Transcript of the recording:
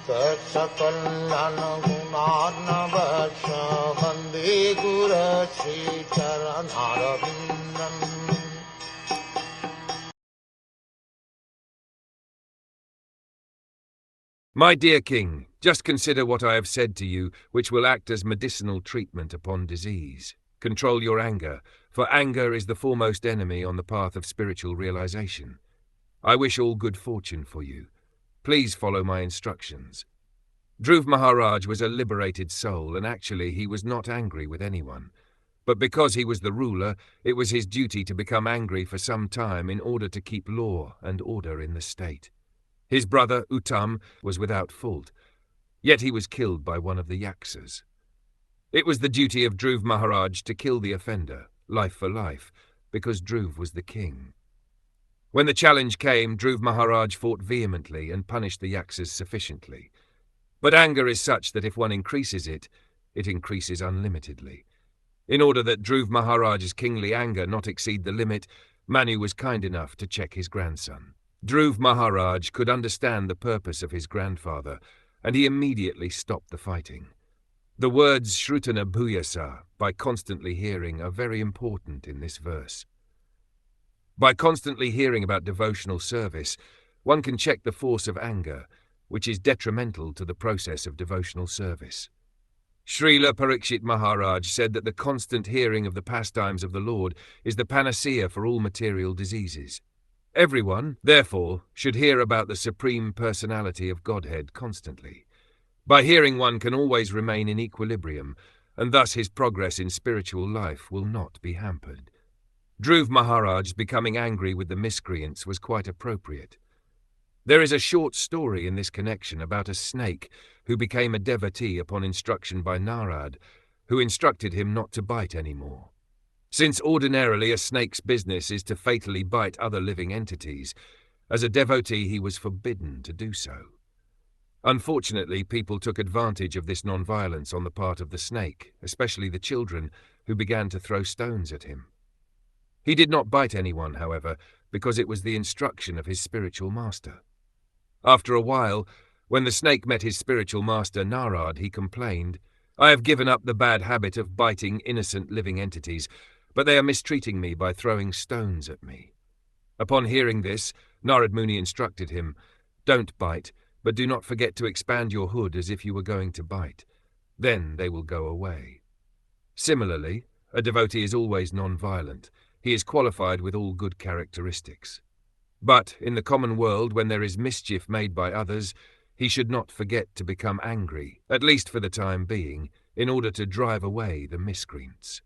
Saksakallan gunarnavasya Vande Guru Sri Charanarabindam. My dear king, just consider what I have said to you, which will act as medicinal treatment upon disease. Control your anger, for anger is the foremost enemy on the path of spiritual realization. I wish all good fortune for you. Please follow my instructions. Dhruv Maharaj was a liberated soul, and actually he was not angry with anyone. But because he was the ruler, it was his duty to become angry for some time in order to keep law and order in the state. His brother, Uttam, was without fault, yet he was killed by one of the Yaksas. It was the duty of Dhruv Maharaj to kill the offender, life for life, because Dhruv was the king. When the challenge came, Dhruv Maharaj fought vehemently and punished the Yaksas sufficiently. But anger is such that if one increases it, it increases unlimitedly. In order that Dhruv Maharaj's kingly anger not exceed the limit, Manu was kind enough to check his grandson. Dhruv Maharaj could understand the purpose of his grandfather, and he immediately stopped the fighting. The words Shrutana Bhuyasa, by constantly hearing, are very important in this verse. By constantly hearing about devotional service, one can check the force of anger, which is detrimental to the process of devotional service. Srila Parikshit Maharaj said that the constant hearing of the pastimes of the Lord is the panacea for all material diseases. Everyone, therefore, should hear about the Supreme Personality of Godhead constantly. By hearing, one can always remain in equilibrium, and thus his progress in spiritual life will not be hampered. Dhruv Maharaj becoming angry with the miscreants was quite appropriate. There is a short story in this connection about a snake who became a devotee upon instruction by Narad, who instructed him not to bite anymore. Since ordinarily a snake's business is to fatally bite other living entities, as a devotee he was forbidden to do so. Unfortunately, people took advantage of this non-violence on the part of the snake, especially the children, who began to throw stones at him. He did not bite anyone, however, because it was the instruction of his spiritual master. After a while, when the snake met his spiritual master Narad, he complained, "I have given up the bad habit of biting innocent living entities, but they are mistreating me by throwing stones at me." Upon hearing this, Narad Muni instructed him, "Don't bite, but do not forget to expand your hood as if you were going to bite. Then they will go away." Similarly, a devotee is always non-violent. He is qualified with all good characteristics. But in the common world, when there is mischief made by others, he should not forget to become angry, at least for the time being, in order to drive away the miscreants.